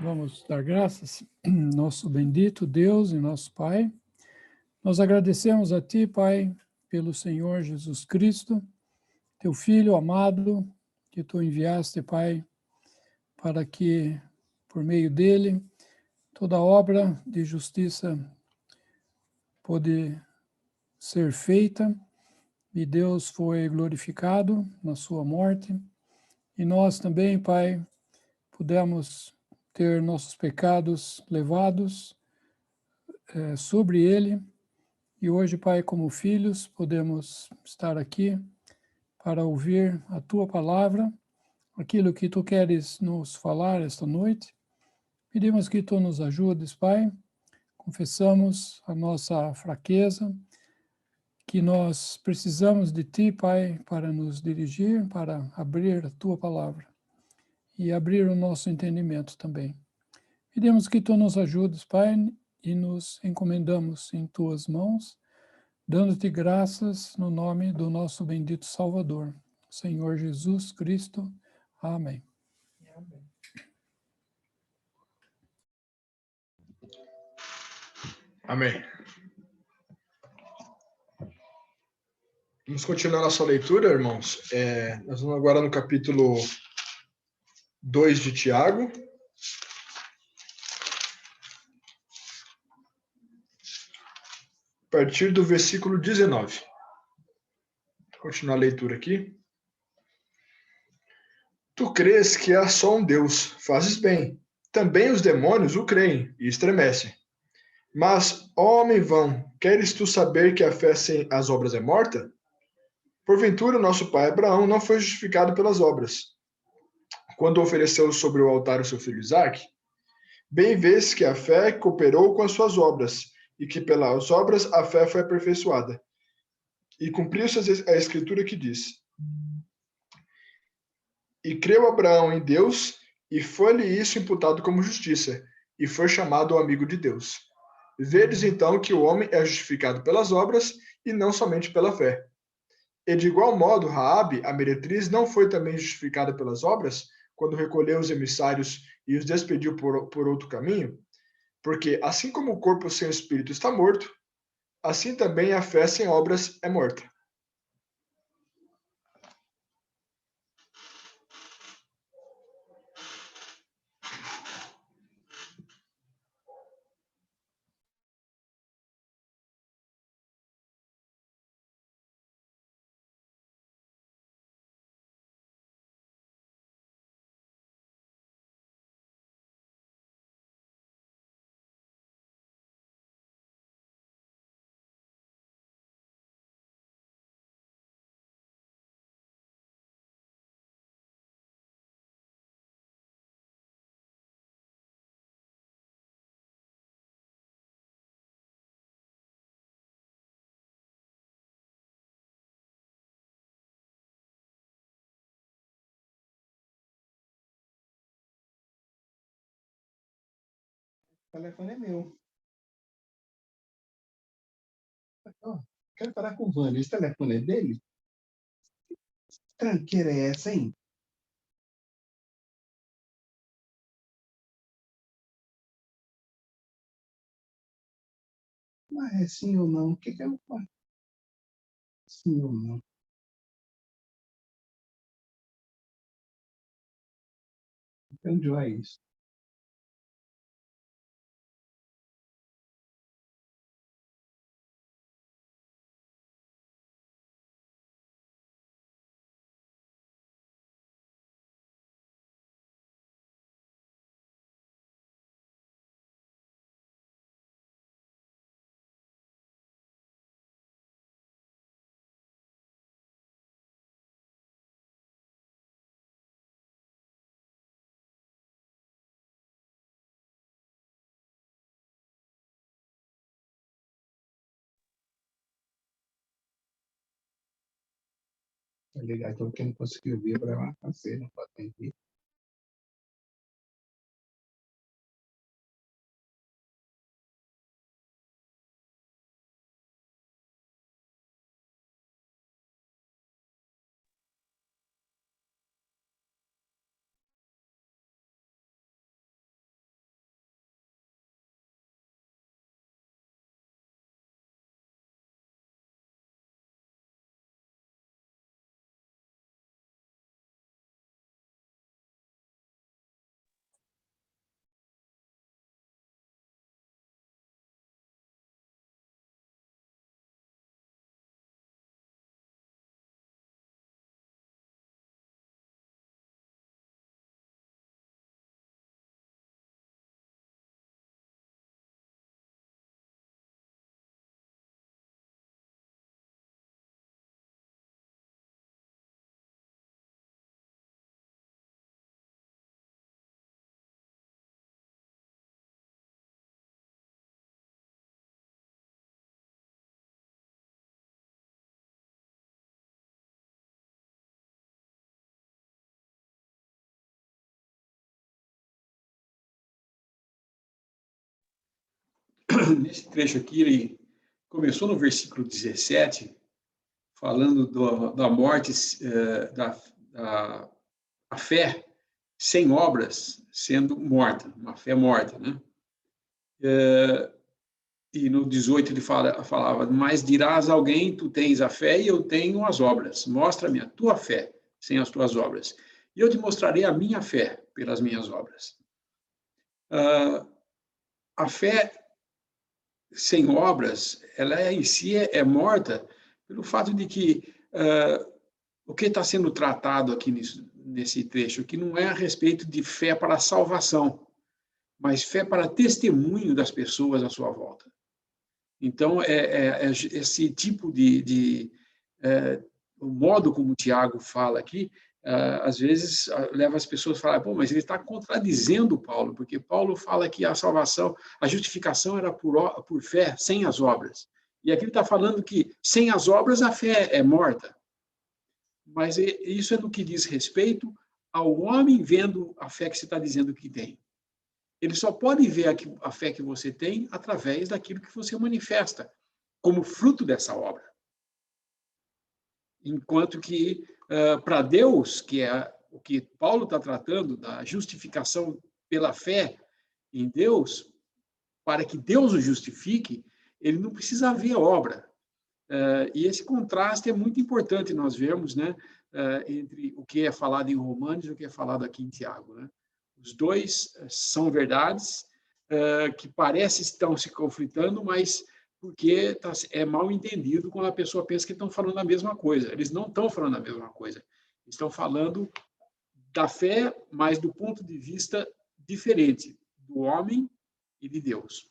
Vamos dar graças, nosso bendito Deus e nosso Pai. Nós agradecemos a Ti, Pai, pelo Senhor Jesus Cristo, Teu Filho amado, que Tu enviaste, Pai, para que, por meio dele, toda obra de justiça pôde ser feita, e Deus foi glorificado na sua morte. E nós também, Pai, pudemos ter nossos pecados levados sobre ele. E hoje, Pai, como filhos, podemos estar aqui para ouvir a Tua palavra, aquilo que Tu queres nos falar esta noite. Pedimos que Tu nos ajudes, Pai. Confessamos a nossa fraqueza, que nós precisamos de Ti, Pai, para nos dirigir, para abrir a Tua palavra e abrir o nosso entendimento também. Pedimos que Tu nos ajudes, Pai, e nos encomendamos em Tuas mãos, dando-te graças no nome do nosso bendito Salvador, Senhor Jesus Cristo. Amém. Amém. Vamos continuar nossa leitura, irmãos. Nós vamos agora no capítulo 2 de Tiago. A partir do versículo 19. Vou continuar a leitura aqui. Tu crês que há só um Deus, fazes bem. Também os demônios o creem e estremecem. Mas, ó homem vão, queres tu saber que a fé sem as obras é morta? Porventura, nosso pai Abraão não foi justificado pelas obras, quando ofereceu sobre o altar o seu filho Isaque? Bem vês que a fé cooperou com as suas obras, e que pelas obras a fé foi aperfeiçoada. E cumpriu-se a escritura que diz: E creu Abraão em Deus, e foi-lhe isso imputado como justiça, e foi chamado o amigo de Deus. Vedes então que o homem é justificado pelas obras, e não somente pela fé. E de igual modo, Raabe, a meretriz, não foi também justificada pelas obras, quando recolheu os emissários e os despediu por outro caminho? Porque assim como o corpo sem o espírito está morto, assim também a fé sem obras é morta. O telefone é meu. Quero falar com o Vânia. Esse telefone é dele? Tranqueira é essa, hein? Mas é sim ou não? O que eu faço? Sim ou não? Onde vai isso? Vai ligar então quem não conseguiu ver para lá, cansei, não pode atender. nesse trecho aqui, ele começou no versículo 17, falando da morte, a fé sem obras sendo morta, uma fé morta, né? E no 18 ele falava, mas dirás a alguém, tu tens a fé e eu tenho as obras. Mostra-me a tua fé sem as tuas obras. E eu te mostrarei a minha fé pelas minhas obras. A fé sem obras, ela em si é morta pelo fato de que o que está sendo tratado aqui nesse trecho, que não é a respeito de fé para a salvação, mas fé para testemunho das pessoas à sua volta. Então, esse tipo o modo como o Tiago fala aqui, às vezes leva as pessoas a falar, pô, mas ele está contradizendo Paulo, porque Paulo fala que a salvação, a justificação era por fé, sem as obras. E aqui ele está falando que sem as obras a fé é morta. Mas isso é no que diz respeito ao homem vendo a fé que você está dizendo que tem. Ele só pode ver a fé que você tem através daquilo que você manifesta, como fruto dessa obra. Enquanto que, para Deus, que é o que Paulo está tratando, da justificação pela fé em Deus, para que Deus o justifique, ele não precisa ver a obra. E esse contraste é muito importante nós vermos, né, entre o que é falado em Romanos e o que é falado aqui em Tiago, né? Os dois são verdades que parecem estar se conflitando, mas porque é mal entendido quando a pessoa pensa que estão falando a mesma coisa. Eles não estão falando a mesma coisa. Estão falando da fé, mas do ponto de vista diferente do homem e de Deus.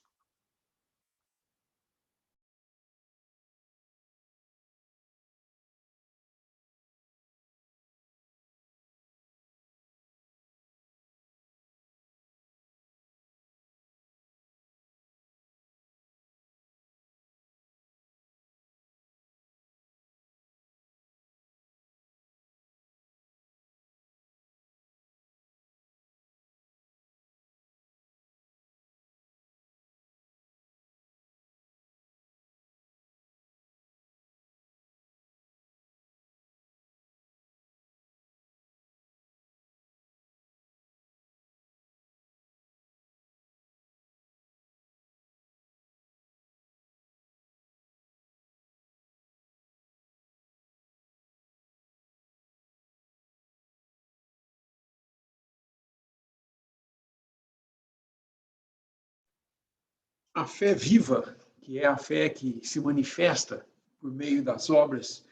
A fé viva, que é a fé que se manifesta por meio das obras,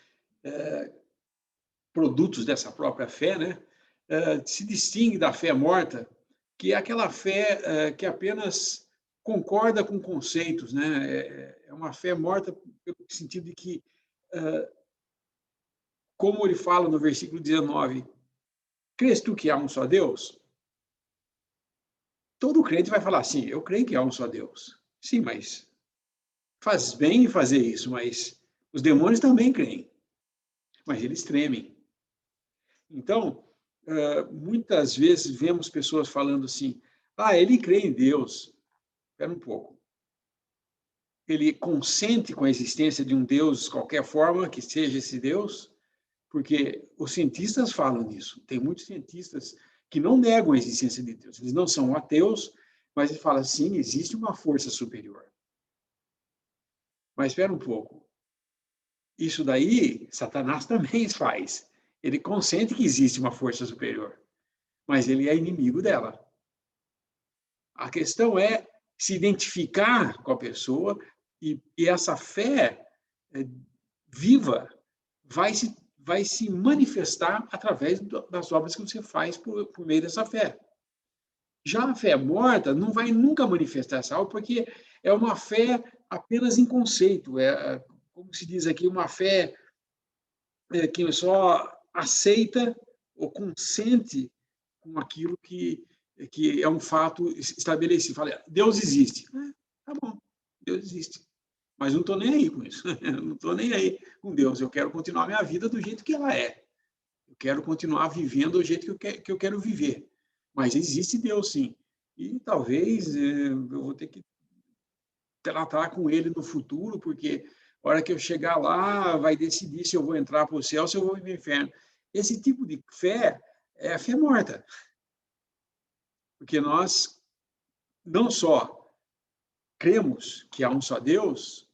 produtos dessa própria fé, né? Se distingue da fé morta, que é aquela fé que apenas concorda com conceitos, né? É uma fé morta pelo sentido de que, como ele fala no versículo 19, crês tu que há um só Deus? Todo crente vai falar assim, eu creio que há um só Deus. Sim, mas faz bem fazer isso, mas os demônios também creem, mas eles tremem. Então, muitas vezes vemos pessoas falando assim, ele crê em Deus. Espera um pouco. Ele consente com a existência de um Deus, de qualquer forma que seja esse Deus, porque os cientistas falam nisso. Tem muitos cientistas que não negam a existência de Deus. Eles não são ateus, mas eles falam assim, existe uma força superior. Mas espera um pouco. Isso daí, Satanás também faz. Ele consente que existe uma força superior, mas ele é inimigo dela. A questão é se identificar com a pessoa e essa fé viva vai se manifestar através das obras que você faz por meio dessa fé. Já a fé morta não vai nunca manifestar essa obra, porque é uma fé apenas em conceito, como se diz aqui, uma fé que só aceita ou consente com aquilo que é um fato estabelecido. Fala, Deus existe. Tá bom, Deus existe. Mas não estou nem aí com isso. Não estou nem aí com Deus. Eu quero continuar minha vida do jeito que ela é. Eu quero continuar vivendo do jeito que eu quero viver. Mas existe Deus, sim. E talvez eu vou ter que ela está com ele no futuro, porque a hora que eu chegar lá, vai decidir se eu vou entrar para o céu, se eu vou ir para o inferno. Esse tipo de fé é a fé morta. Porque nós não só cremos que há um só Deus,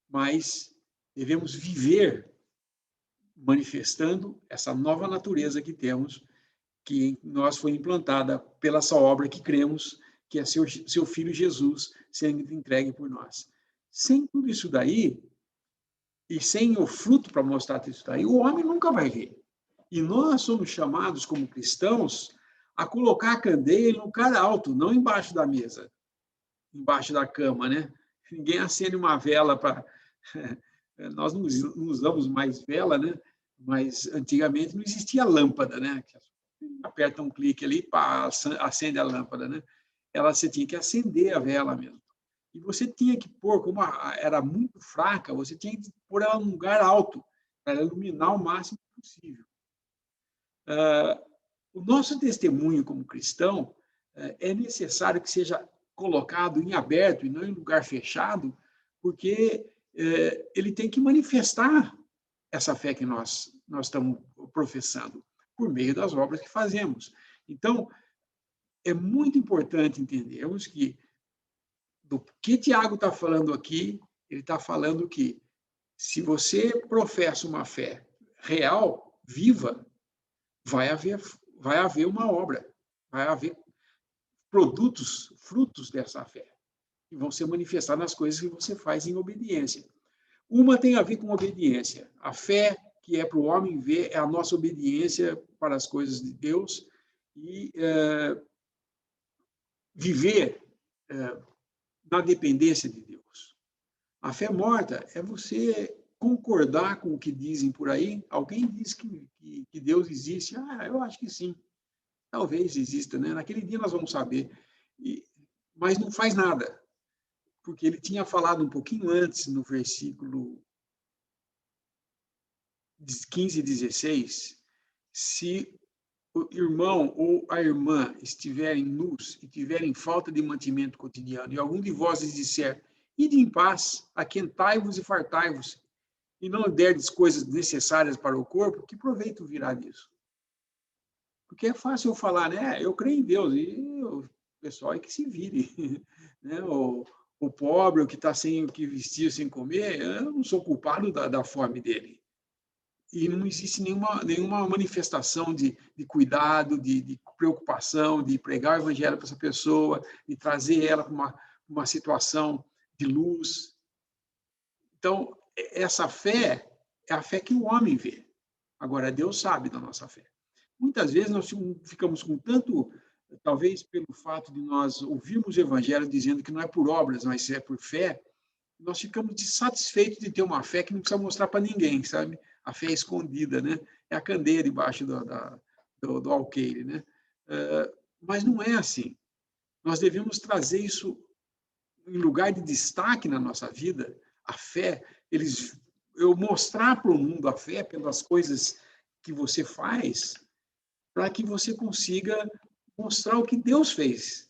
mas devemos viver manifestando essa nova natureza que temos, que em nós foi implantada pela essa obra que cremos, que é seu Filho Jesus sendo entregue por nós. Sem tudo isso daí, e sem o fruto para mostrar isso daí, o homem nunca vai ver. E nós somos chamados, como cristãos, a colocar a candeia em lugar alto, não embaixo da mesa, embaixo da cama, né? Ninguém acende uma vela para... Nós não usamos mais vela, né? Mas antigamente não existia lâmpada, né? Aperta um clique ali, pá, acende a lâmpada, né? Você tinha que acender a vela mesmo. E você tinha que pôr, como era muito fraca, você tinha que pôr ela num lugar alto, para iluminar o máximo possível. O nosso testemunho como cristão é necessário que seja colocado em aberto e não em lugar fechado, porque ele tem que manifestar essa fé que nós estamos professando por meio das obras que fazemos. Então, é muito importante entendermos que do que Tiago está falando aqui, ele está falando que se você professa uma fé real, viva, vai haver uma obra, vai haver frutos dessa fé, que vão ser manifestados nas coisas que você faz em obediência. Uma tem a ver com obediência. A fé que é para o homem ver é a nossa obediência para as coisas de Deus e viver na dependência de Deus. A fé morta é você concordar com o que dizem por aí. Alguém diz que Deus existe. Eu acho que sim. Talvez exista, né? Naquele dia nós vamos saber. Mas não faz nada. Porque ele tinha falado um pouquinho antes, no versículo 15 e 16, se o irmão ou a irmã estiverem nus e tiverem falta de mantimento cotidiano, e algum de vós lhes disser, ide em paz, aquentai-vos e fartai-vos, e não derdes coisas necessárias para o corpo, que proveito virá disso? Porque é fácil eu falar, né? Eu creio em Deus, e o pessoal é que se vire. Né? O pobre, o que está sem o que vestir, sem comer, eu não sou culpado da fome dele. E não existe nenhuma manifestação de cuidado, de preocupação, de pregar o evangelho para essa pessoa, de trazer ela para uma situação de luz. Então, essa fé é a fé que o homem vê. Agora, Deus sabe da nossa fé. Muitas vezes nós ficamos com tanto, talvez pelo fato de nós ouvirmos o evangelho dizendo que não é por obras, mas é por fé, nós ficamos insatisfeitos de ter uma fé que não precisa mostrar para ninguém, sabe? A fé é escondida, né? É a candeia debaixo do alqueire, né? Mas não é assim. Nós devemos trazer isso em lugar de destaque na nossa vida. A fé, eu mostrar para o mundo a fé pelas coisas que você faz, para que você consiga mostrar o que Deus fez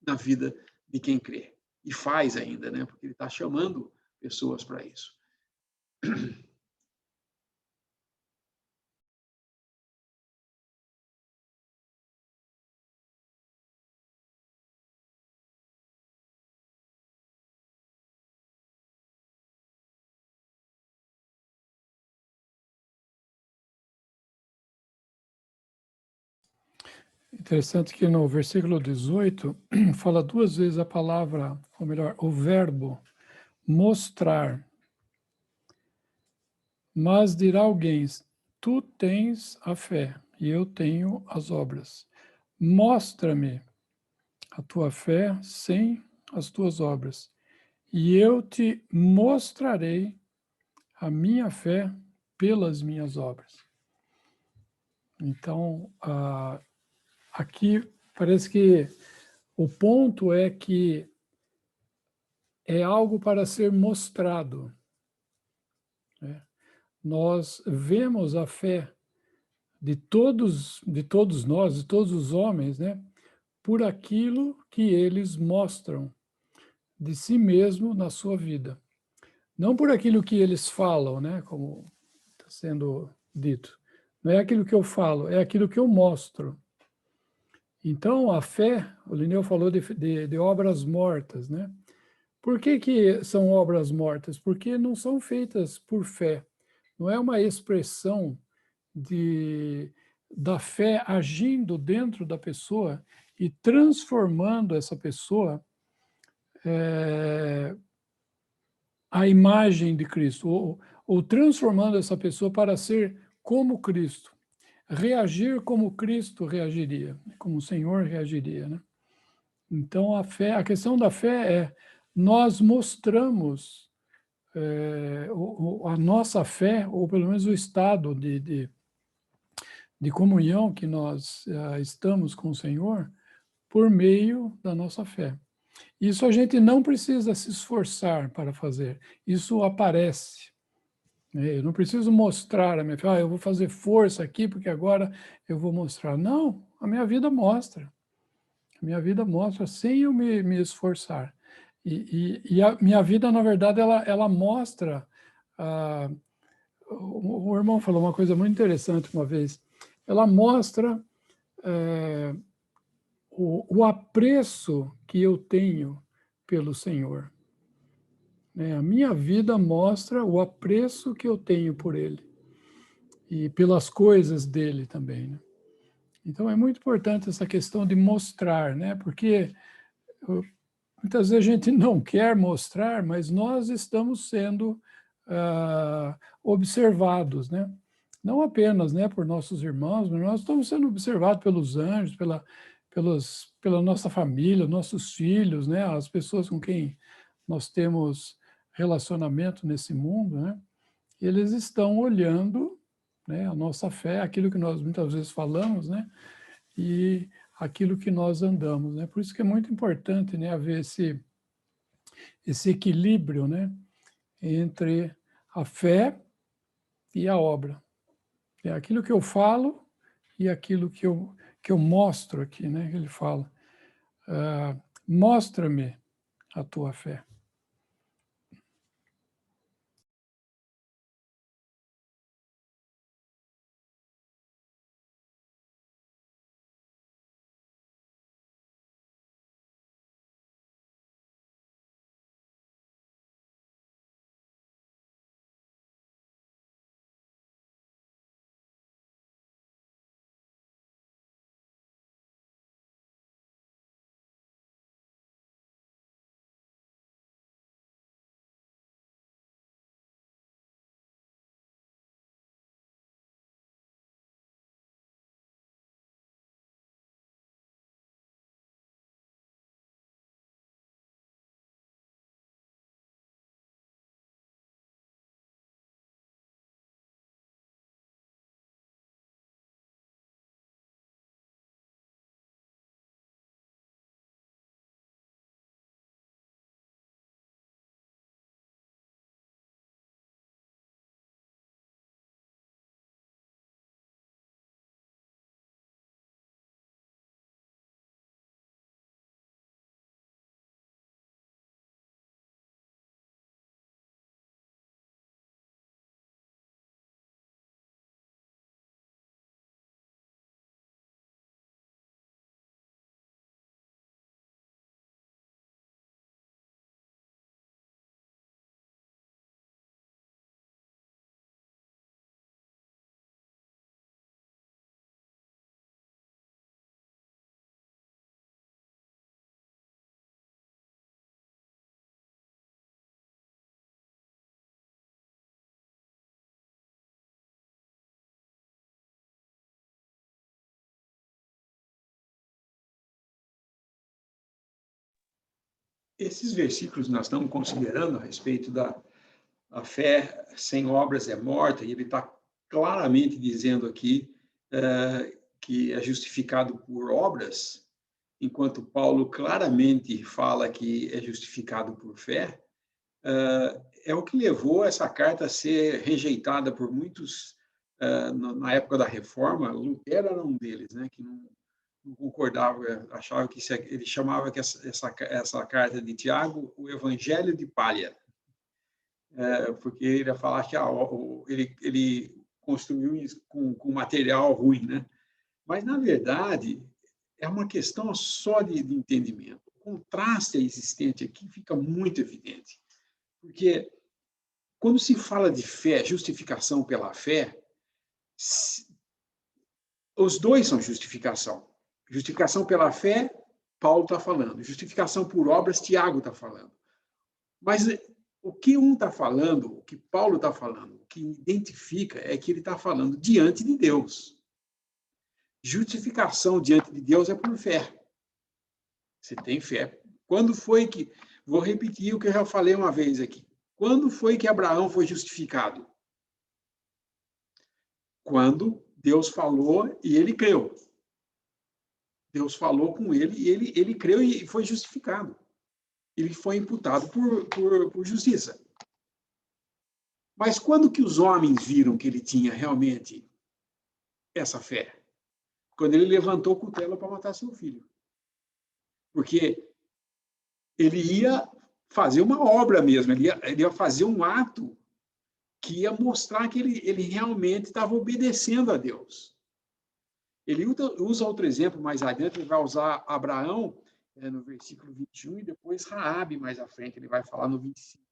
na vida de quem crê. E faz ainda, né? Porque Ele está chamando pessoas para isso. Interessante que no versículo 18 fala duas vezes a palavra, ou melhor, o verbo mostrar. Mas dirá alguém, tu tens a fé e eu tenho as obras. Mostra-me a tua fé sem as tuas obras, e eu te mostrarei a minha fé pelas minhas obras. Então, aqui parece que o ponto é que é algo para ser mostrado. Né? Nós vemos a fé de todos nós, de todos os homens, né, por aquilo que eles mostram. de si mesmo na sua vida. Não por aquilo que eles falam, né, como está sendo dito. Não é aquilo que eu falo, é aquilo que eu mostro. Então, a fé, o Linneu falou de obras mortas, né? Por que são obras mortas? Porque não são feitas por fé. Não é uma expressão da fé agindo dentro da pessoa e transformando essa pessoa à imagem de Cristo, ou transformando essa pessoa para ser como Cristo, reagir como Cristo reagiria, como o Senhor reagiria, né? Então, a questão da fé é, nós mostramos a nossa fé, ou pelo menos o estado de comunhão que nós estamos com o Senhor, por meio da nossa fé. Isso a gente não precisa se esforçar para fazer, isso aparece. Eu não preciso mostrar a minha fé, eu vou fazer força aqui, porque agora eu vou mostrar. Não, a minha vida mostra. A minha vida mostra sem eu me esforçar. E a minha vida, na verdade, ela mostra... o irmão falou uma coisa muito interessante uma vez. Ela mostra o apreço que eu tenho pelo Senhor. A minha vida mostra o apreço que eu tenho por Ele e pelas coisas dele também, né? Então, é muito importante essa questão de mostrar, né? Porque muitas vezes a gente não quer mostrar, mas nós estamos sendo observados, né? Não apenas, né, por nossos irmãos, mas nós estamos sendo observados pelos anjos, pela nossa família, nossos filhos, né? As pessoas com quem nós temos relacionamento nesse mundo, né? Eles estão olhando, né, a nossa fé, aquilo que nós muitas vezes falamos, né? E aquilo que nós andamos, né? Por isso que é muito importante, né, haver esse equilíbrio, né, entre a fé e a obra. É aquilo que eu falo e aquilo que eu mostro aqui, né? Ele fala, mostra-me a tua fé. Esses versículos nós estamos considerando a respeito da a fé sem obras é morta, e ele está claramente dizendo aqui que é justificado por obras, enquanto Paulo claramente fala que é justificado por fé. É o que levou essa carta a ser rejeitada por muitos na época da Reforma. Lutero era um deles, né, que não concordava, achava que ele chamava que essa carta de Tiago o Evangelho de Palha, porque ele ia falar que ele construiu isso com material ruim, né? Mas, na verdade, é uma questão só de entendimento. O contraste existente aqui fica muito evidente, porque quando se fala de fé, justificação pela fé, os dois são justificação. Justificação pela fé, Paulo está falando. Justificação por obras, Tiago está falando. Mas o que um está falando, o que Paulo está falando, o que identifica é que ele está falando diante de Deus. Justificação diante de Deus é por fé. Você tem fé. Quando foi que... Vou repetir o que eu já falei uma vez aqui. Quando foi que Abraão foi justificado? Quando Deus falou e ele creu. Deus falou com ele e ele creu e foi justificado. Ele foi imputado por justiça. Mas quando que os homens viram que ele tinha realmente essa fé? Quando ele levantou o cutelo para matar seu filho. Porque ele ia fazer uma obra mesmo, ele ia fazer um ato que ia mostrar que ele realmente estava obedecendo a Deus. Ele usa outro exemplo mais adiante, ele vai usar Abraão no versículo 21 e depois Raabe mais à frente, ele vai falar no 25.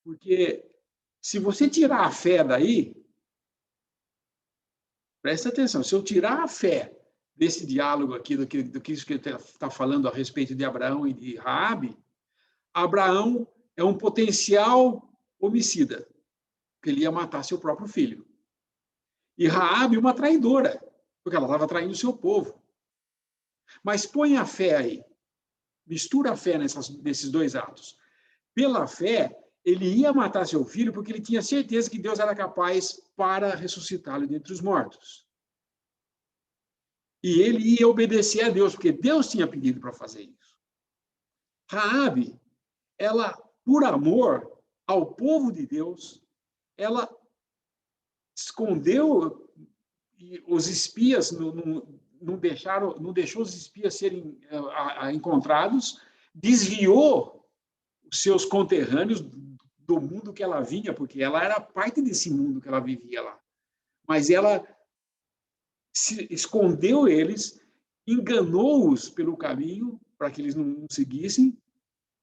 Porque se você tirar a fé daí, presta atenção, se eu tirar a fé desse diálogo aqui, do que ele está falando a respeito de Abraão e de Raabe, Abraão é um potencial homicida, porque ele ia matar seu próprio filho. E Raabe uma traidora, porque ela estava traindo o seu povo. Mas põe a fé aí, mistura a fé nesses dois atos. Pela fé, ele ia matar seu filho porque ele tinha certeza que Deus era capaz para ressuscitá-lo dentre os mortos. E ele ia obedecer a Deus, porque Deus tinha pedido para fazer isso. Raabe, ela, por amor ao povo de Deus, ela escondeu, e os espias não deixou os espias serem encontrados, desviou os seus conterrâneos do mundo que ela vinha, porque ela era parte desse mundo que ela vivia lá. Mas ela escondeu eles, enganou-os pelo caminho para que eles não seguissem,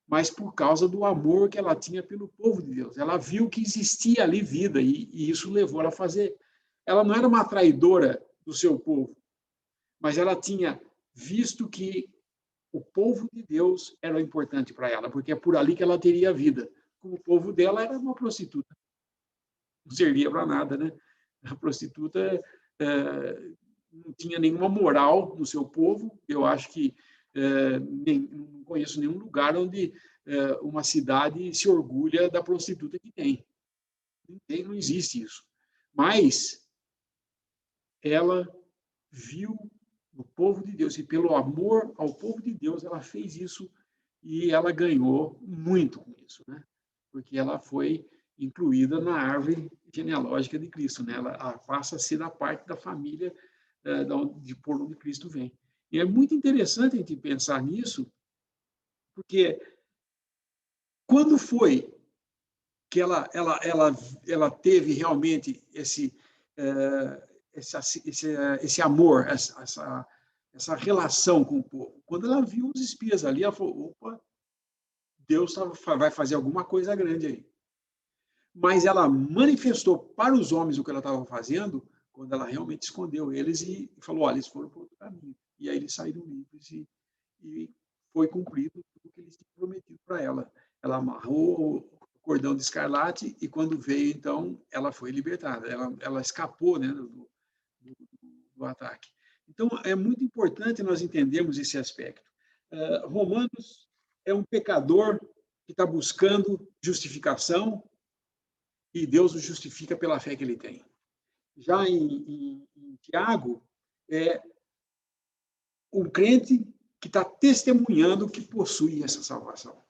mas por causa do amor que ela tinha pelo povo de Deus. Ela viu que existia ali vida e isso levou ela a fazer. Ela não era uma traidora do seu povo, mas ela tinha visto que o povo de Deus era importante para ela, porque é por ali que ela teria vida. O povo dela era uma prostituta. Não servia para nada, né? A prostituta não tinha nenhuma moral no seu povo. Eu acho que não conheço nenhum lugar onde uma cidade se orgulha da prostituta que tem. Não existe isso. Mas ela viu o povo de Deus, e pelo amor ao povo de Deus, ela fez isso e ela ganhou muito com isso, né? Porque ela foi incluída na árvore genealógica de Cristo, né? Ela passa a ser da parte da família por onde Cristo vem. E é muito interessante a gente pensar nisso, porque quando foi que ela teve realmente esse amor, essa relação com o povo? Quando ela viu os espias ali, ela falou, opa, Deus vai fazer alguma coisa grande aí. Mas ela manifestou para os homens o que ela estava fazendo quando ela realmente escondeu eles e falou, olha, eles foram para outro caminho. E aí eles saíram livres e foi cumprido tudo que eles tinham prometido para ela. Ela amarrou o cordão de escarlate e quando veio, então, ela foi libertada. Ela escapou, né, do ataque. Então, é muito importante nós entendermos esse aspecto. Romanos é um pecador que está buscando justificação e Deus o justifica pela fé que ele tem. Já em Tiago, é um crente que está testemunhando que possui essa salvação,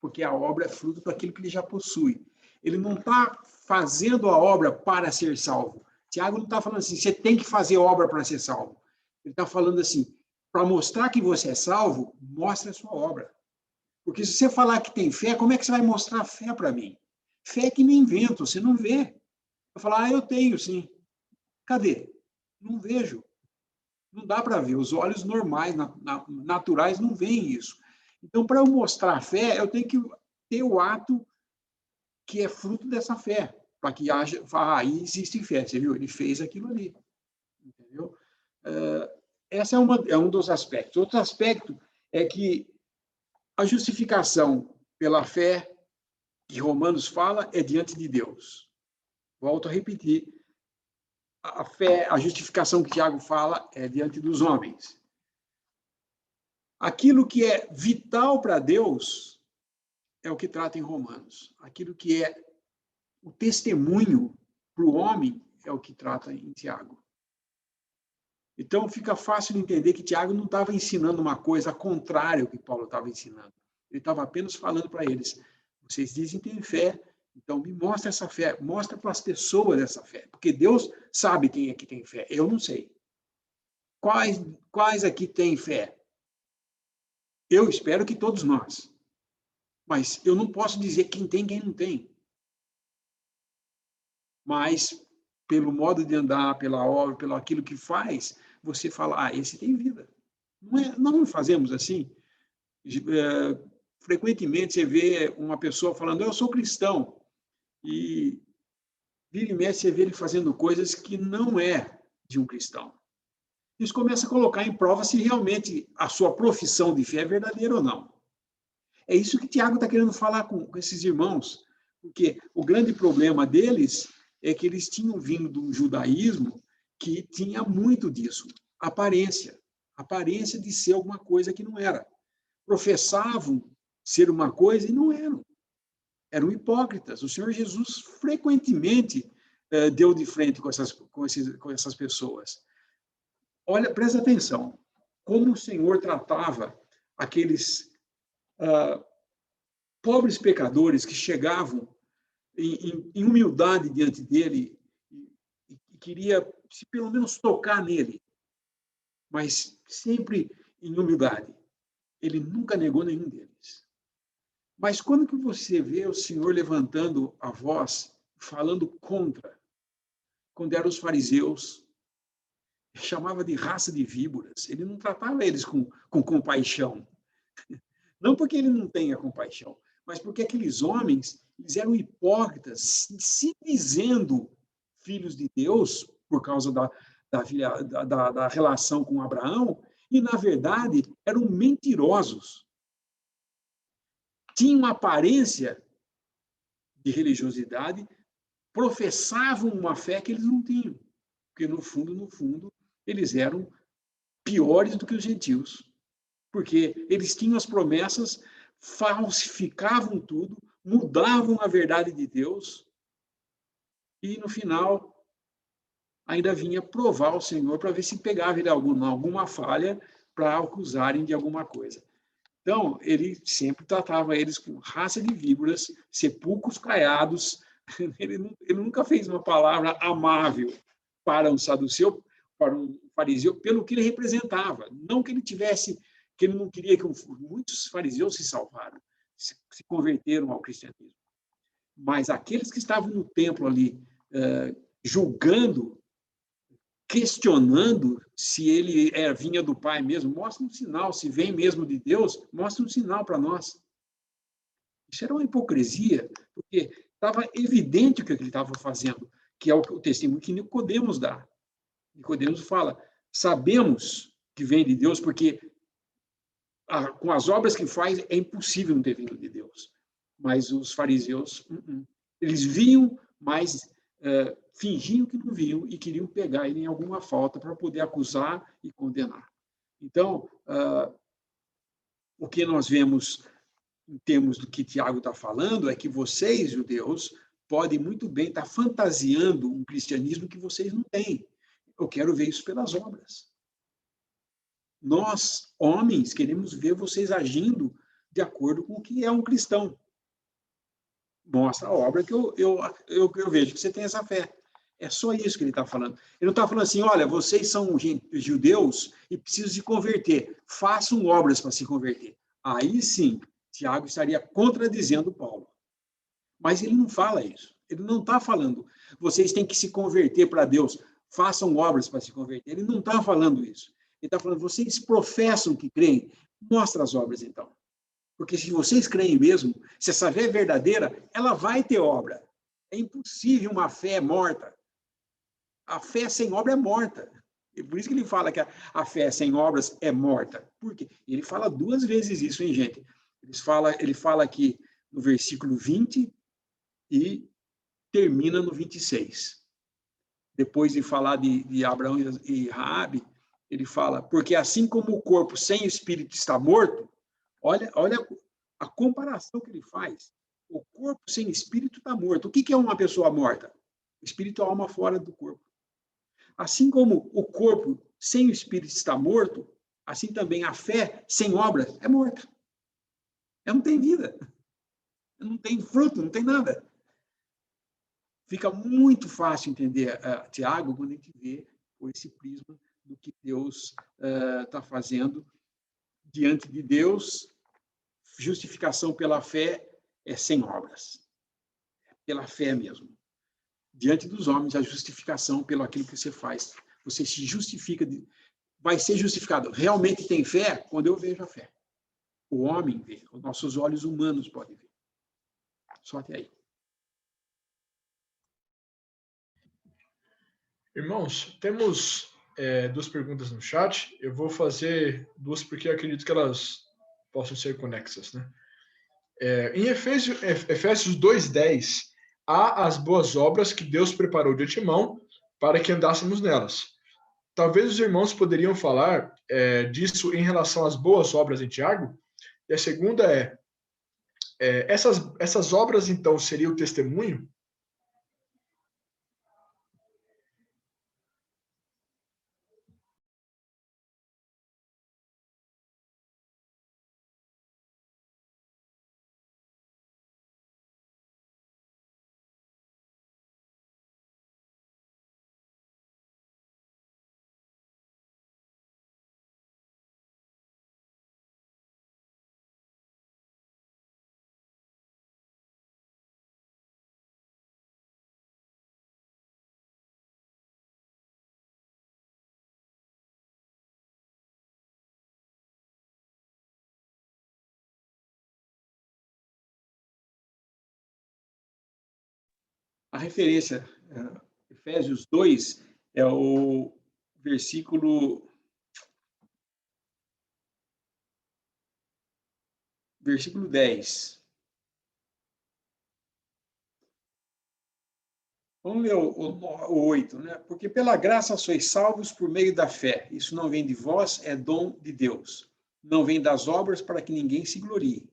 porque a obra é fruto daquilo que ele já possui. Ele não está fazendo a obra para ser salvo. Tiago não está falando assim, você tem que fazer obra para ser salvo. Ele está falando assim, para mostrar que você é salvo, mostre a sua obra. Porque se você falar que tem fé, como é que você vai mostrar fé para mim? Fé é que nem vento, você não vê. Vai falar, eu tenho sim. Cadê? Não vejo. Não dá para ver. Os olhos normais, naturais, não veem isso. Então, para eu mostrar a fé, eu tenho que ter o ato que é fruto dessa fé, para que haja, aí existe fé, você viu? Ele fez aquilo ali, entendeu? Esse é um dos aspectos. Outro aspecto é que a justificação pela fé que Romanos fala é diante de Deus. Volto a repetir, a fé, a justificação que Tiago fala é diante dos homens. Aquilo que é vital para Deus é o que trata em Romanos. Aquilo que é o testemunho para o homem é o que trata em Tiago. Então, fica fácil de entender que Tiago não estava ensinando uma coisa contrária ao que Paulo estava ensinando. Ele estava apenas falando para eles, vocês dizem que têm fé, então me mostra essa fé, mostra para as pessoas essa fé, porque Deus sabe quem é que tem fé, eu não sei. Quais aqui têm fé? Eu espero que todos nós. Mas eu não posso dizer quem tem e quem não tem. Mas, pelo modo de andar, pela obra, pelo aquilo que faz, você fala, esse tem vida. Não fazemos assim. Frequentemente você vê uma pessoa falando, eu sou cristão. E vira e mexe você vê ele fazendo coisas que não é de um cristão. Isso começa a colocar em prova se realmente a sua profissão de fé é verdadeira ou não. É isso que Tiago está querendo falar com esses irmãos, porque o grande problema deles é que eles tinham vindo de um judaísmo que tinha muito disso, aparência de ser alguma coisa que não era. Professavam ser uma coisa e não eram hipócritas. O Senhor Jesus frequentemente deu de frente com essas pessoas. Olha, presta atenção, como o Senhor tratava aqueles pobres pecadores que chegavam em humildade diante dele e queria, se pelo menos, tocar nele, mas sempre em humildade. Ele nunca negou nenhum deles. Mas quando que você vê o Senhor levantando a voz, falando contra, quando eram os fariseus, chamava de raça de víboras, ele não tratava eles com compaixão. Não porque ele não tenha compaixão, mas porque aqueles homens, eles eram hipócritas, se dizendo filhos de Deus, por causa da relação com Abraão, e, na verdade, eram mentirosos. Tinham aparência de religiosidade, professavam uma fé que eles não tinham, porque, no fundo, eles eram piores do que os gentios, porque eles tinham as promessas, falsificavam tudo, mudavam a verdade de Deus e, no final, ainda vinha provar o Senhor para ver se pegava ele alguma falha para acusarem de alguma coisa. Então, ele sempre tratava eles com raça de víboras, sepulcros caiados. Ele nunca fez uma palavra amável para um saduceu, para um fariseu, pelo que ele representava. Não que ele não queria que muitos fariseus se salvaram, se converteram ao cristianismo. Mas aqueles que estavam no templo ali, julgando, questionando se ele vinha do Pai mesmo, mostra um sinal, se vem mesmo de Deus, mostra um sinal para nós. Isso era uma hipocrisia, porque estava evidente o que ele estava fazendo, que é o testemunho que Nicodemos dá. Nicodemos fala, sabemos que vem de Deus, porque com as obras que faz é impossível não ter vindo de Deus. Mas os fariseus, eles viam, mas fingiam que não viam e queriam pegar ele em alguma falta para poder acusar e condenar. Então, o que nós vemos em termos do que Tiago está falando é que vocês, judeus, podem muito bem estar fantasiando um cristianismo que vocês não têm. Eu quero ver isso pelas obras. Nós, homens, queremos ver vocês agindo de acordo com o que é um cristão. Mostra a obra que eu vejo que você tem essa fé. É só isso que ele está falando. Ele não está falando assim, olha, vocês são judeus e precisam se converter. Façam obras para se converter. Aí sim, Tiago estaria contradizendo Paulo. Mas ele não fala isso. Ele não está falando, vocês têm que se converter para Deus, façam obras para se converter. Ele não está falando isso. Ele está falando, vocês professam que creem, mostra as obras então. Porque se vocês creem mesmo, se essa fé é verdadeira, ela vai ter obra. É impossível uma fé morta. A fé sem obra é morta. E por isso que ele fala que a fé sem obras é morta. Por quê? Ele fala 2 vezes isso, hein, gente? Ele fala aqui no versículo 20 e termina no 26. Depois de falar de Abraão e Raabe, ele fala, porque assim como o corpo sem espírito está morto, olha a comparação que ele faz. O corpo sem espírito está morto. O que é uma pessoa morta? O espírito é a alma fora do corpo. Assim como o corpo sem o espírito está morto, assim também a fé sem obras é morta. Ela não tem vida. Não tem fruto, não tem nada. Fica muito fácil entender Tiago quando a gente vê por esse prisma do que Deus está fazendo diante de Deus. Justificação pela fé é sem obras. Pela fé mesmo. Diante dos homens, a justificação pelo aquilo que você faz. Você se justifica, vai ser justificado. Realmente tem fé quando eu vejo a fé. O homem vê, os nossos olhos humanos podem ver. Só até aí. Irmãos, temos 2 perguntas no chat. Eu vou fazer 2 porque eu acredito que elas possam ser conexas, né? Em Efésios 2:10, há as boas obras que Deus preparou de antemão para que andássemos nelas. Talvez os irmãos poderiam falar disso em relação às boas obras em Tiago. E a segunda essas obras, então, seriam o testemunho? A referência, Efésios 2, é o versículo 10. Vamos ler o 8, né? Porque pela graça sois salvos por meio da fé. Isso não vem de vós, é dom de Deus. Não vem das obras para que ninguém se glorie.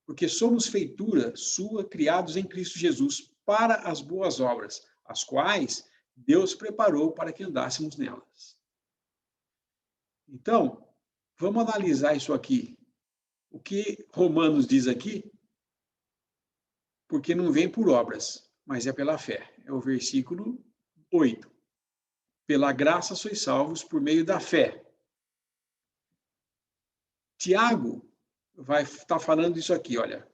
Porque somos feitura sua, criados em Cristo Jesus, para as boas obras, as quais Deus preparou para que andássemos nelas. Então, vamos analisar isso aqui. O que Romanos diz aqui? Porque não vem por obras, mas é pela fé. É o versículo 8. Pela graça sois salvos por meio da fé. Tiago vai estar falando isso aqui, olha.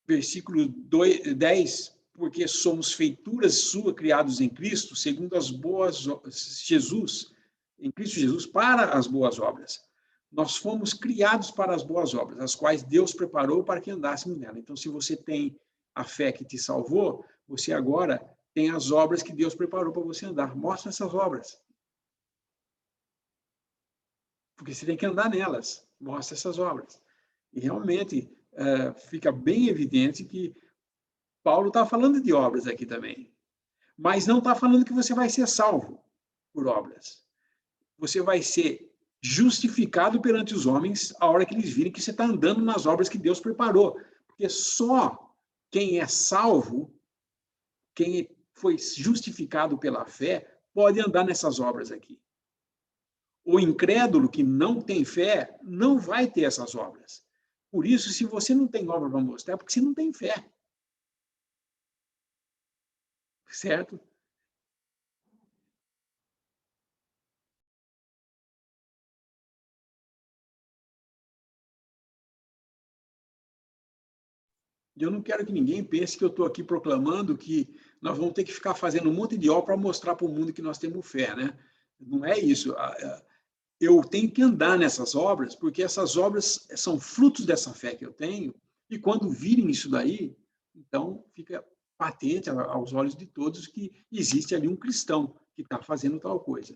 Versículo 10, porque somos feituras sua, criados em Cristo, segundo as boas em Cristo Jesus, para as boas obras. Nós fomos criados para as boas obras, as quais Deus preparou para que andássemos nela. Então, se você tem a fé que te salvou, você agora tem as obras que Deus preparou para você andar. Mostra essas obras. Porque você tem que andar nelas. Mostra essas obras. E realmente fica bem evidente que Paulo está falando de obras aqui também. Mas não está falando que você vai ser salvo por obras. Você vai ser justificado perante os homens a hora que eles virem que você está andando nas obras que Deus preparou. Porque só quem é salvo, quem foi justificado pela fé, pode andar nessas obras aqui. O incrédulo que não tem fé não vai ter essas obras. Por isso, se você não tem obra para mostrar, é porque você não tem fé. certo? Eu não quero que ninguém pense que eu estou aqui proclamando que nós vamos ter que ficar fazendo um monte de obra para mostrar para o mundo que nós temos fé, né? Não é isso. Eu tenho que andar nessas obras, porque essas obras são frutos dessa fé que eu tenho, e quando virem isso daí, então fica patente aos olhos de todos que existe ali um cristão que está fazendo tal coisa.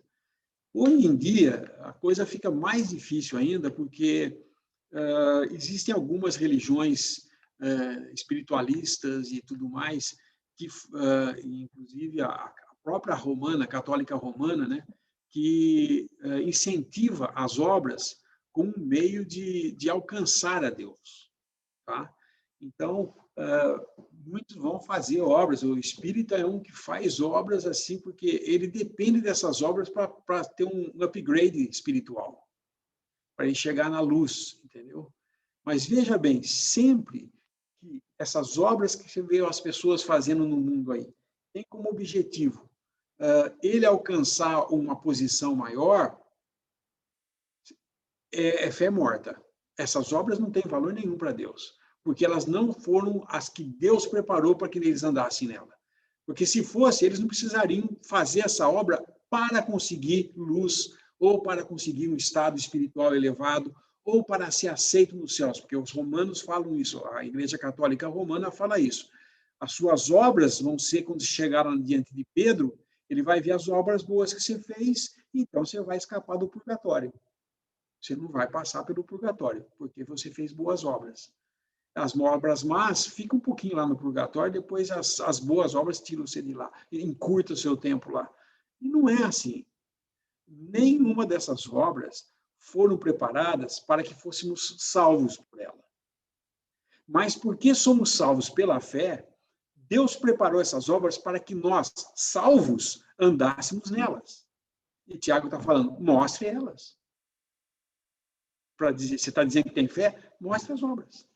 Hoje em dia, a coisa fica mais difícil ainda, porque existem algumas religiões espiritualistas e tudo mais, que, inclusive, a própria romana, católica romana, né, que incentiva as obras como um meio de alcançar a Deus. Tá? Então, muitos vão fazer obras. O espírita é um que faz obras assim, porque ele depende dessas obras para ter um upgrade espiritual, para ele chegar na luz, entendeu? Mas veja bem, sempre que essas obras que você vê as pessoas fazendo no mundo aí, tem como objetivo ele alcançar uma posição maior, é fé morta. Essas obras não têm valor nenhum para Deus, porque elas não foram as que Deus preparou para que eles andassem nela. Porque se fosse, eles não precisariam fazer essa obra para conseguir luz, ou para conseguir um estado espiritual elevado, ou para ser aceito nos céus, porque os romanos falam isso, a Igreja Católica Romana fala isso. As suas obras vão ser, quando chegaram diante de Pedro, ele vai ver as obras boas que você fez, então você vai escapar do purgatório. Você não vai passar pelo purgatório, porque você fez boas obras. As obras más ficam um pouquinho lá no purgatório, depois as boas obras tiram você de lá, encurta o seu tempo lá. E não é assim. Nenhuma dessas obras foram preparadas para que fôssemos salvos por ela. Mas porque somos salvos pela fé, Deus preparou essas obras para que nós, salvos, andássemos nelas. E Tiago está falando, mostre elas. Para dizer, você está dizendo que tem fé? Mostre as obras.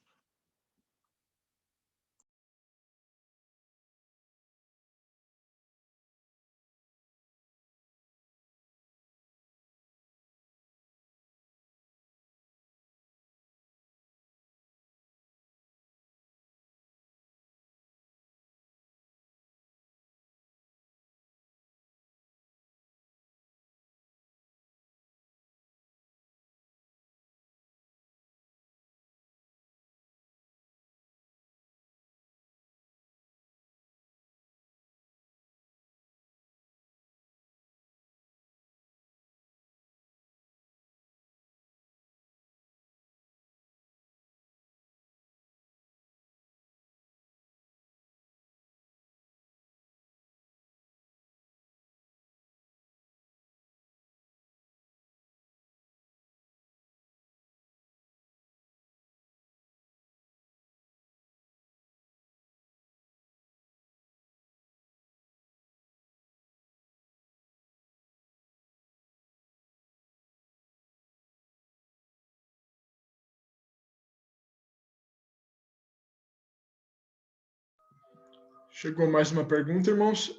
Chegou mais uma pergunta, irmãos.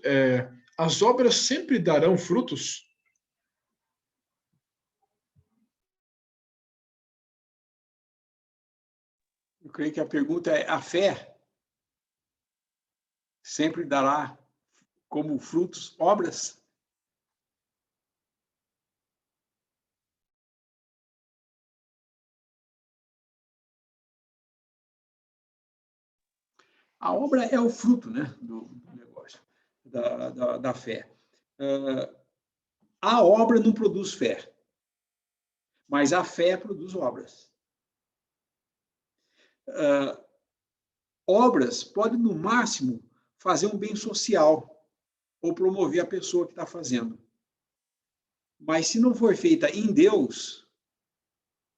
As obras sempre darão frutos? Eu creio que a pergunta é, a fé sempre dará como frutos obras? A obra é o fruto, né, do negócio, da fé. A obra não produz fé, mas a fé produz obras. Obras podem, no máximo, fazer um bem social ou promover a pessoa que está fazendo. Mas, se não for feita em Deus,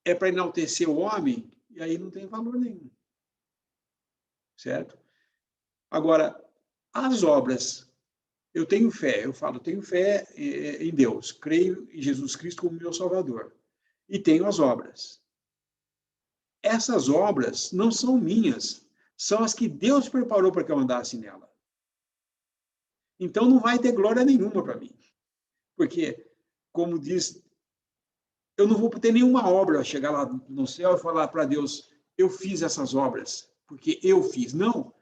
é para enaltecer o homem, e aí não tem valor nenhum. Certo? Agora, as obras, eu tenho fé, eu falo, tenho fé em Deus, creio em Jesus Cristo como meu Salvador, e tenho as obras. Essas obras não são minhas, são as que Deus preparou para que eu andasse nela. então não vai ter glória nenhuma para mim. Porque, como diz, eu não vou ter nenhuma obra chegar lá no céu e falar para Deus, eu fiz essas obras, porque eu fiz. Não.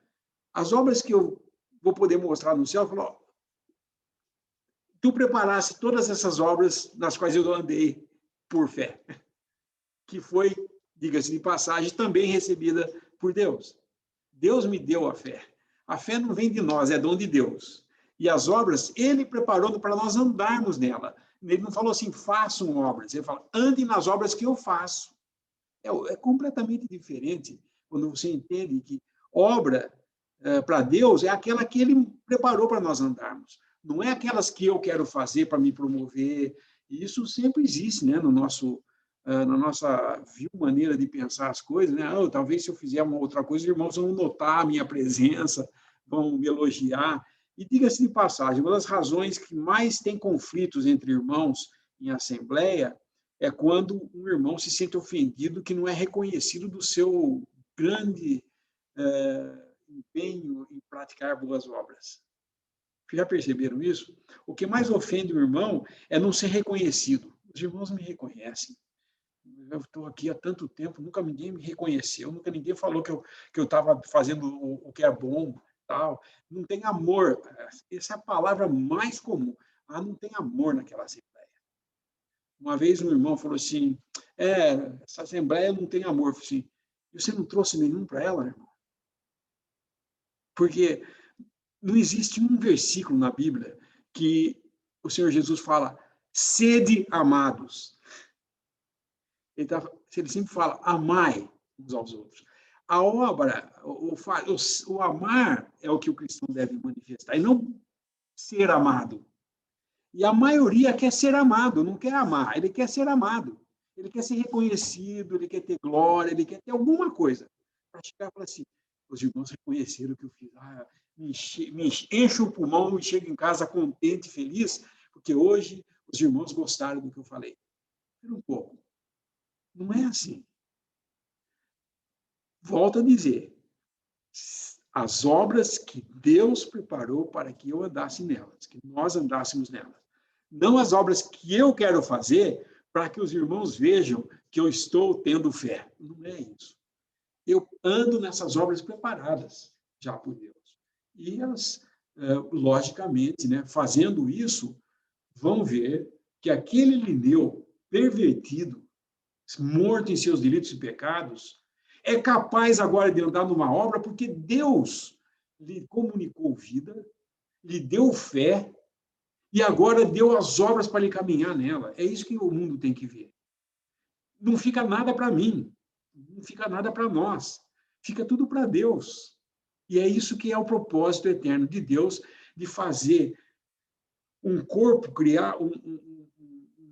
As obras que eu vou poder mostrar no céu, eu falo, tu preparaste todas essas obras nas quais eu andei por fé, que foi, diga-se de passagem, também recebida por Deus. Deus me deu a fé. A fé não vem de nós, é dom de Deus. E as obras, ele preparou para nós andarmos nela. Ele não falou assim, façam obras. Ele fala, andem nas obras que eu faço. É completamente diferente quando você entende que obra, para Deus, é aquela que ele preparou para nós andarmos. Não é aquelas que eu quero fazer para me promover. E isso sempre existe, né, no nosso, na nossa maneira de pensar as coisas, né? Talvez se eu fizer uma outra coisa, os irmãos vão notar a minha presença, vão me elogiar. E diga-se de passagem, uma das razões que mais tem conflitos entre irmãos em assembleia é quando um irmão se sente ofendido que não é reconhecido do seu grande empenho em praticar boas obras. Já perceberam isso? O que mais ofende o irmão é não ser reconhecido. Os irmãos me reconhecem. Eu estou aqui há tanto tempo, nunca ninguém me reconheceu, nunca ninguém falou que eu estava fazendo o que é bom, tal. Não tem amor. Essa é a palavra mais comum. Não tem amor naquela assembleia. Uma vez um irmão falou assim, essa assembleia não tem amor. Eu falei assim, você não trouxe nenhum para ela, irmão? Porque não existe um versículo na Bíblia que o Senhor Jesus fala, sede amados. Ele sempre fala, amai uns aos outros. A obra, o amar é o que o cristão deve manifestar, e não ser amado. E a maioria quer ser amado, não quer amar, ele quer ser amado. Ele quer ser reconhecido, ele quer ter glória, ele quer ter alguma coisa. Para chegar e falar assim, os irmãos reconheceram o que eu fiz. Me encho o pulmão e chego em casa contente, feliz, porque hoje os irmãos gostaram do que eu falei. Espera um pouco. Não é assim. Volto a dizer, as obras que Deus preparou para que eu andasse nelas, que nós andássemos nelas. Não as obras que eu quero fazer para que os irmãos vejam que eu estou tendo fé. Não é isso. Eu ando nessas obras preparadas já por Deus. E elas, logicamente, né, fazendo isso, vão ver que aquele Lineu pervertido, morto em seus delitos e pecados, é capaz agora de andar numa obra porque Deus lhe comunicou vida, lhe deu fé e agora deu as obras para lhe caminhar nela. É isso que o mundo tem que ver. Não fica nada para mim, não fica nada para nós, fica tudo para Deus. E é isso que é o propósito eterno de Deus, de fazer um corpo, criar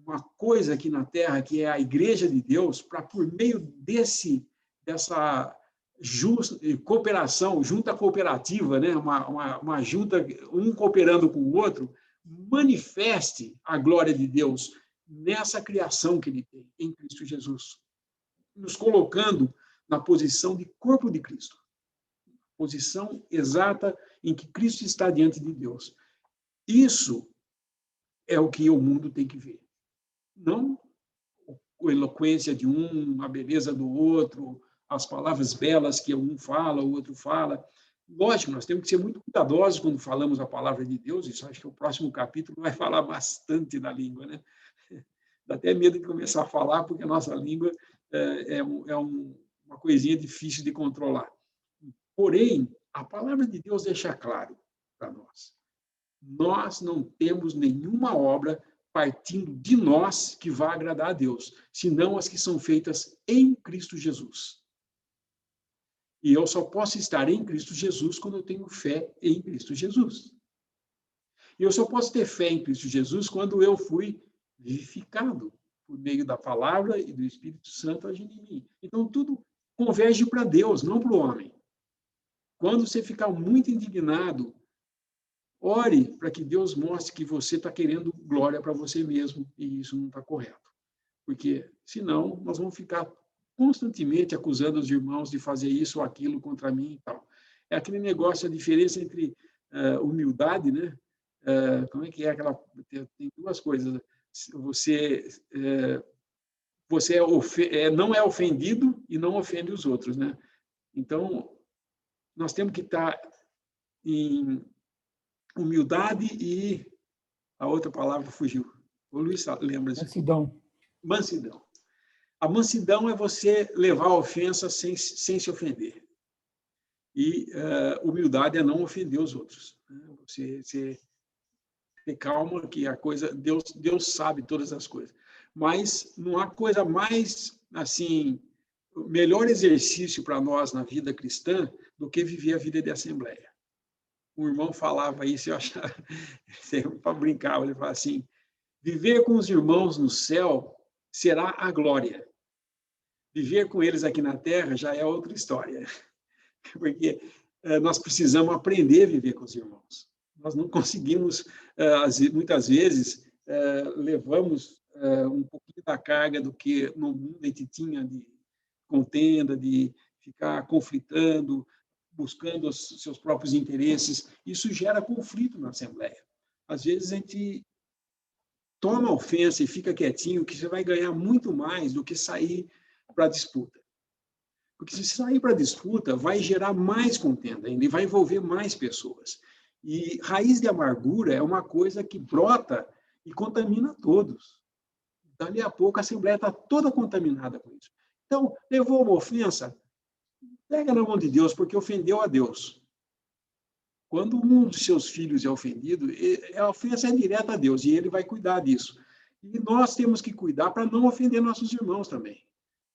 uma coisa aqui na Terra, que é a Igreja de Deus, para, por meio dessa cooperação, junta cooperativa, né? uma junta, um cooperando com o outro, manifeste a glória de Deus nessa criação que ele tem em Cristo Jesus, nos colocando na posição de corpo de Cristo, posição exata em que Cristo está diante de Deus. Isso é o que o mundo tem que ver. Não a eloquência de um, a beleza do outro, as palavras belas que um fala, o outro fala. Lógico, nós temos que ser muito cuidadosos quando falamos a palavra de Deus, isso acho que o próximo capítulo vai falar bastante da língua, né? Dá até medo de começar a falar, porque a nossa língua uma coisinha difícil de controlar. Porém, a palavra de Deus deixa claro para nós. Nós não temos nenhuma obra partindo de nós que vá agradar a Deus, senão as que são feitas em Cristo Jesus. E eu só posso estar em Cristo Jesus quando eu tenho fé em Cristo Jesus. E eu só posso ter fé em Cristo Jesus quando eu fui vivificado por meio da palavra e do Espírito Santo agindo em mim. Então, tudo converge para Deus, não para o homem. Quando você ficar muito indignado, ore para que Deus mostre que você está querendo glória para você mesmo e isso não está correto. Porque, senão, nós vamos ficar constantemente acusando os irmãos de fazer isso ou aquilo contra mim e tal. É aquele negócio, a diferença entre humildade, né, como é que é aquela... Tem duas coisas. Você, não é ofendido e não ofende os outros, né? Então, nós temos que estar em humildade e a outra palavra fugiu. O Luiz lembra disso. Mansidão. Mansidão. A mansidão é você levar a ofensa sem se ofender. E humildade é não ofender os outros. Você ter calma, que a coisa, Deus sabe todas as coisas. Mas não há coisa mais, assim, o melhor exercício para nós na vida cristã do que viver a vida de assembleia. Um irmão falava isso, eu achava, para brincar, ele falava assim: viver com os irmãos no céu será a glória. Viver com eles aqui na terra já é outra história. Porque nós precisamos aprender a viver com os irmãos. Nós não conseguimos, muitas vezes, levamos um pouquinho da carga do que no mundo a gente tinha de contenda, de ficar conflitando, buscando os seus próprios interesses. Isso gera conflito na Assembleia. Às vezes a gente toma ofensa e fica quietinho, que você vai ganhar muito mais do que sair para a disputa. Porque se sair para a disputa, vai gerar mais contenda ainda e vai envolver mais pessoas. E raiz de amargura é uma coisa que brota e contamina todos. Dali a pouco a Assembleia está toda contaminada com isso. Então, levou uma ofensa, pega na mão de Deus, porque ofendeu a Deus. Quando um dos seus filhos é ofendido, a ofensa é direta a Deus, e ele vai cuidar disso. E nós temos que cuidar para não ofender nossos irmãos também.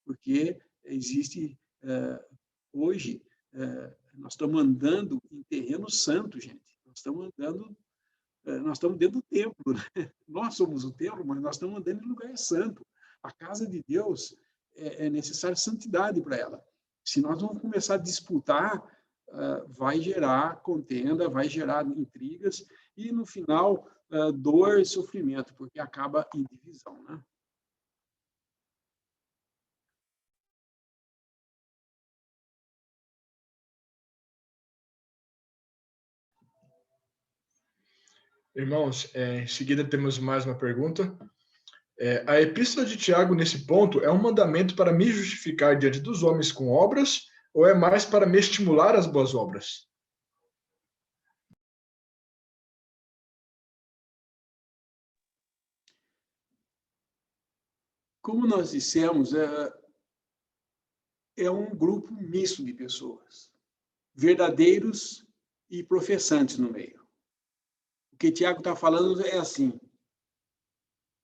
Porque existe... hoje, nós estamos andando em terreno santo, gente. Nós estamos andando, nós estamos dentro do templo. Né? Nós somos o templo, mas nós estamos andando em lugar santo. A casa de Deus é necessária santidade para ela. Se nós vamos começar a disputar, vai gerar contenda, vai gerar intrigas e, no final, dor e sofrimento, porque acaba em divisão, né? Irmãos, em seguida temos mais uma pergunta. A epístola de Tiago, nesse ponto, é um mandamento para me justificar diante dos homens com obras, ou é mais para me estimular às boas obras? Como nós dissemos, é um grupo misto de pessoas, verdadeiros e professantes no meio. O que Tiago está falando é assim: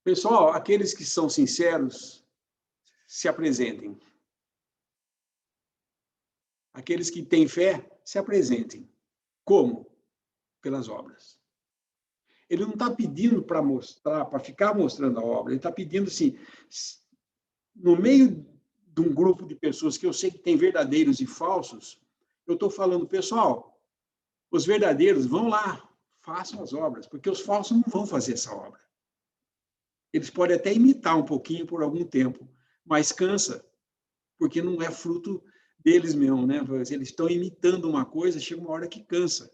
pessoal, aqueles que são sinceros, se apresentem. Aqueles que têm fé, se apresentem. Como? Pelas obras. Ele não está pedindo para mostrar, para ficar mostrando a obra, ele está pedindo assim, no meio de um grupo de pessoas que eu sei que tem verdadeiros e falsos, eu estou falando, pessoal, os verdadeiros vão lá, façam as obras, porque os falsos não vão fazer essa obra. Eles podem até imitar um pouquinho por algum tempo, mas cansa, porque não é fruto deles mesmo, né? Eles estão imitando uma coisa, chega uma hora que cansa.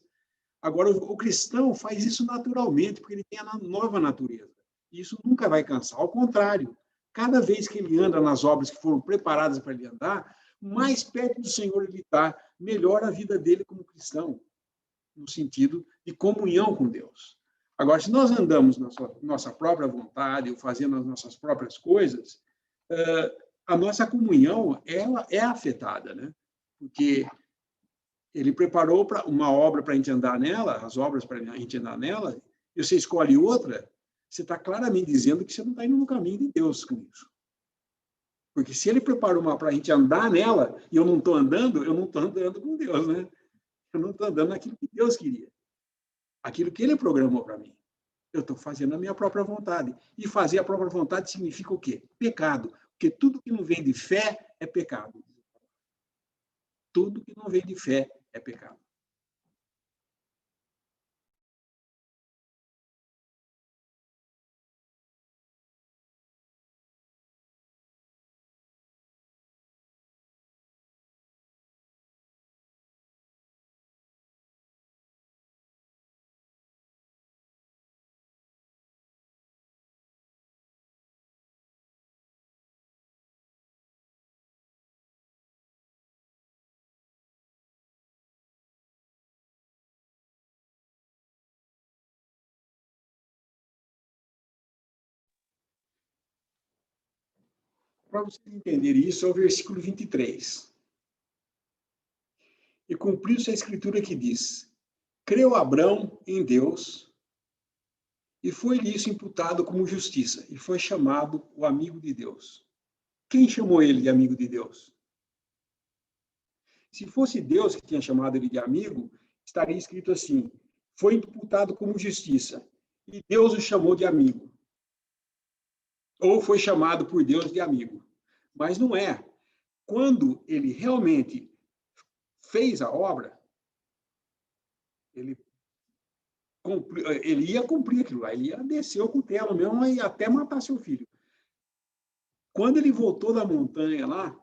Agora, o cristão faz isso naturalmente, porque ele tem a nova natureza. E isso nunca vai cansar. Ao contrário, cada vez que ele anda nas obras que foram preparadas para ele andar, mais perto do Senhor ele está, melhor a vida dele como cristão, no sentido de comunhão com Deus. Agora, se nós andamos na nossa própria vontade, ou fazendo as nossas próprias coisas, a nossa comunhão ela é afetada, né? Porque ele preparou uma obra para a gente andar nela, as obras para a gente andar nela, e você escolhe outra, você está claramente dizendo que você não está indo no caminho de Deus com isso. Porque se ele preparou uma para a gente andar nela, e eu não estou andando, eu não estou andando com Deus, né? Eu não estou andando naquilo que Deus queria. Aquilo que ele programou para mim. Eu estou fazendo a minha própria vontade. E fazer a própria vontade significa o quê? Pecado. Porque tudo que não vem de fé é pecado. Tudo que não vem de fé é pecado. Para vocês entenderem isso, é o versículo 23. E cumpriu-se a escritura que diz: creu Abrão em Deus, e foi-lhe isso imputado como justiça, e foi chamado o amigo de Deus. Quem chamou ele de amigo de Deus? Se fosse Deus que tinha chamado ele de amigo, estaria escrito assim: foi imputado como justiça, e Deus o chamou de amigo. Ou foi chamado por Deus de amigo. Mas não é. Quando ele realmente fez a obra, ele ia cumprir aquilo lá, ele ia descer o cutelo mesmo e até matar seu filho. Quando ele voltou da montanha lá,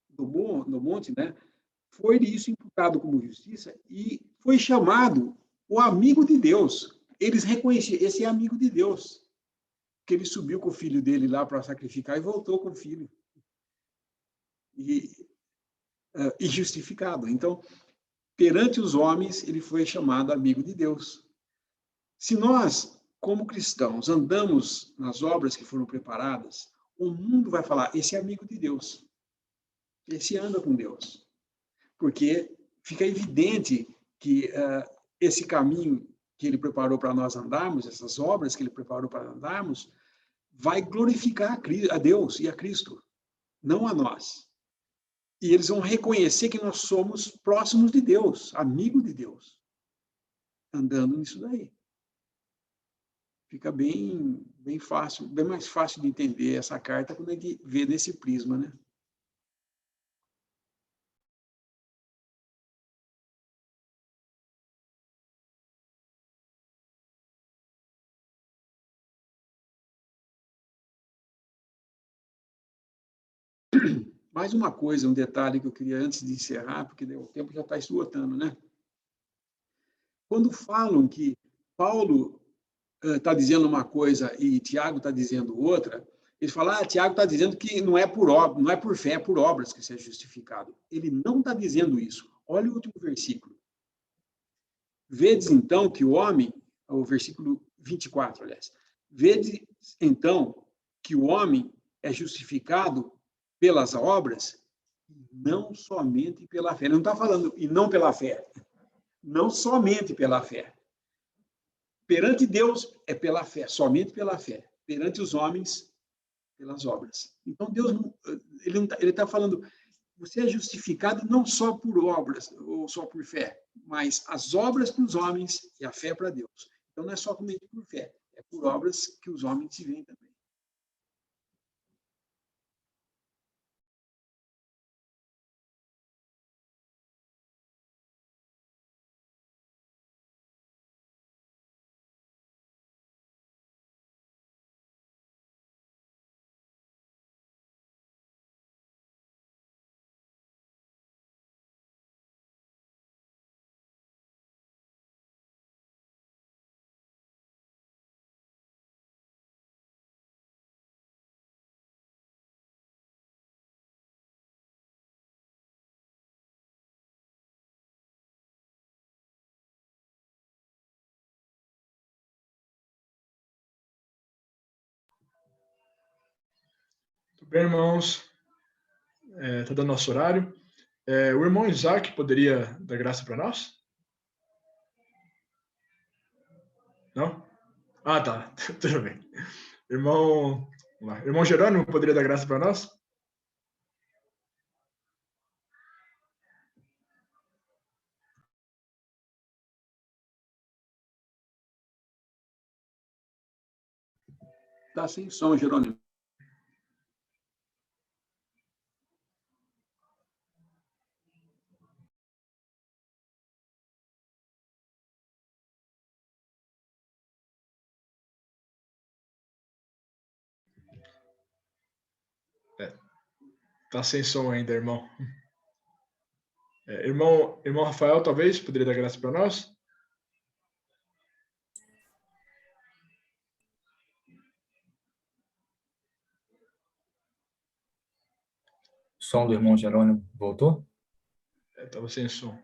do monte, né, foi isso imputado como justiça e foi chamado o amigo de Deus. Eles reconheciam, esse é amigo de Deus, que ele subiu com o filho dele lá para sacrificar e voltou com o filho. E justificado. Então, perante os homens, ele foi chamado amigo de Deus. Se nós, como cristãos, andamos nas obras que foram preparadas, o mundo vai falar, esse é amigo de Deus. Esse anda com Deus. Porque fica evidente que esse caminho que ele preparou para nós andarmos, essas obras que ele preparou para andarmos, vai glorificar a Deus e a Cristo, não a nós. E eles vão reconhecer que nós somos próximos de Deus, amigos de Deus, andando nisso daí. Fica bem fácil, bem mais fácil de entender essa carta quando a gente vê nesse prisma, né? Mais uma coisa, um detalhe que eu queria antes de encerrar, porque o tempo já está esgotando, né? Quando falam que Paulo está dizendo uma coisa e Tiago está dizendo outra, eles falam, Tiago está dizendo que não é por obra, não é por fé, é por obras que você é justificado. Ele não está dizendo isso. Olha o último versículo. Vedes então que o homem, o versículo 24, aliás, vedes então que o homem é justificado pelas obras, não somente pela fé. Ele não está falando e não pela fé. Não somente pela fé. Perante Deus é pela fé, somente pela fé. Perante os homens, pelas obras. Então Deus, ele está falando, você é justificado não só por obras ou só por fé, mas as obras para os homens e a fé para Deus. Então não é só somente por fé, é por obras que os homens se veem também. Muito bem, irmãos. Está dando nosso horário. O irmão Isaac poderia dar graça para nós? Não? Ah, tá. Tudo bem. Irmão Jerônimo poderia dar graça para nós? Está sem som, Jerônimo. Está sem som ainda, irmão. Irmão Rafael, talvez, poderia dar graça para nós? O som do irmão Jerônimo voltou? Estava sem som.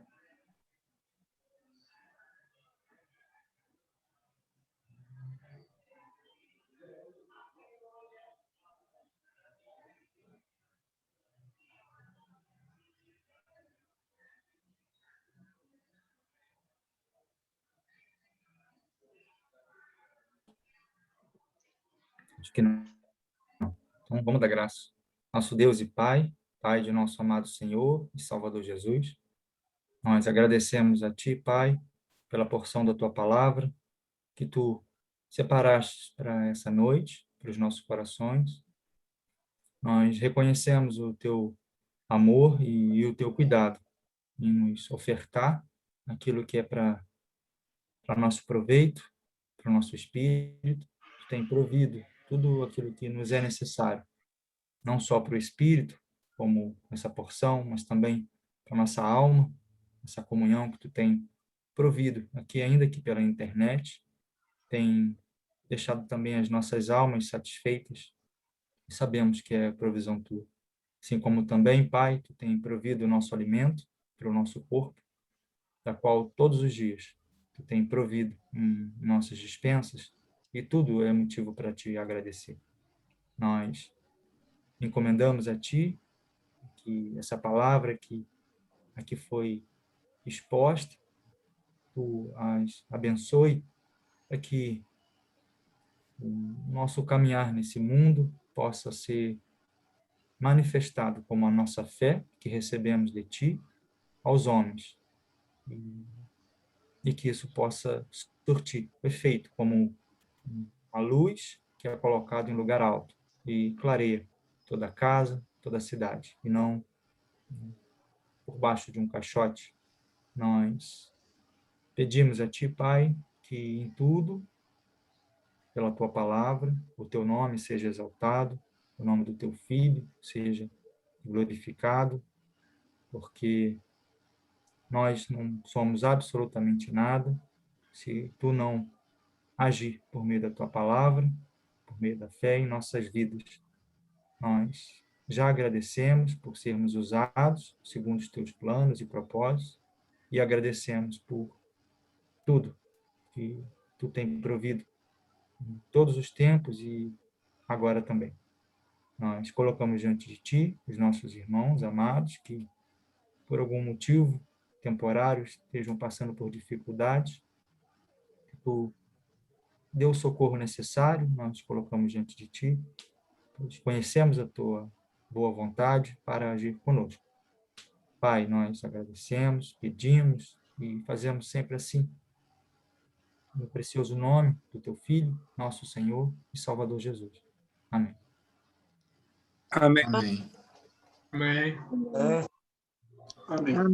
de que não. Então, vamos dar graça. Nosso Deus e Pai, Pai de nosso amado Senhor e Salvador Jesus, nós agradecemos a Ti, Pai, pela porção da Tua palavra, que Tu separaste para essa noite, para os nossos corações. Nós reconhecemos o Teu amor e o Teu cuidado em nos ofertar aquilo que é para nosso proveito, para o nosso espírito. Tu tem provido tudo aquilo que nos é necessário, não só para o espírito, como essa porção, mas também para nossa alma, essa comunhão que tu tem provido aqui, ainda que pela internet, tem deixado também as nossas almas satisfeitas, e sabemos que é provisão tua. Assim como também, Pai, tu tem provido o nosso alimento para o nosso corpo, da qual todos os dias tu tem provido em nossas despensas, e tudo é motivo para te agradecer. Nós encomendamos a ti que essa palavra que aqui foi exposta, tu as abençoe, para que o nosso caminhar nesse mundo possa ser manifestado como a nossa fé que recebemos de ti aos homens, e que isso possa surtir efeito como a luz que é colocada em lugar alto e clareia toda a casa, toda a cidade, e não por baixo de um caixote. Nós pedimos a Ti, Pai, que em tudo, pela Tua palavra, o Teu nome seja exaltado, o nome do Teu Filho seja glorificado, porque nós não somos absolutamente nada se Tu não agir por meio da Tua palavra, por meio da fé em nossas vidas. Nós já agradecemos por sermos usados segundo os Teus planos e propósitos, e agradecemos por tudo que Tu tem provido em todos os tempos e agora também. Nós colocamos diante de Ti os nossos irmãos amados que, por algum motivo temporário, estejam passando por dificuldades. Tu dê o socorro necessário, nós colocamos diante de Ti, pois conhecemos a Tua boa vontade para agir conosco. Pai, nós agradecemos, pedimos e fazemos sempre assim, no precioso nome do Teu Filho, nosso Senhor e Salvador Jesus. Amém. Amém. Amém. Amém.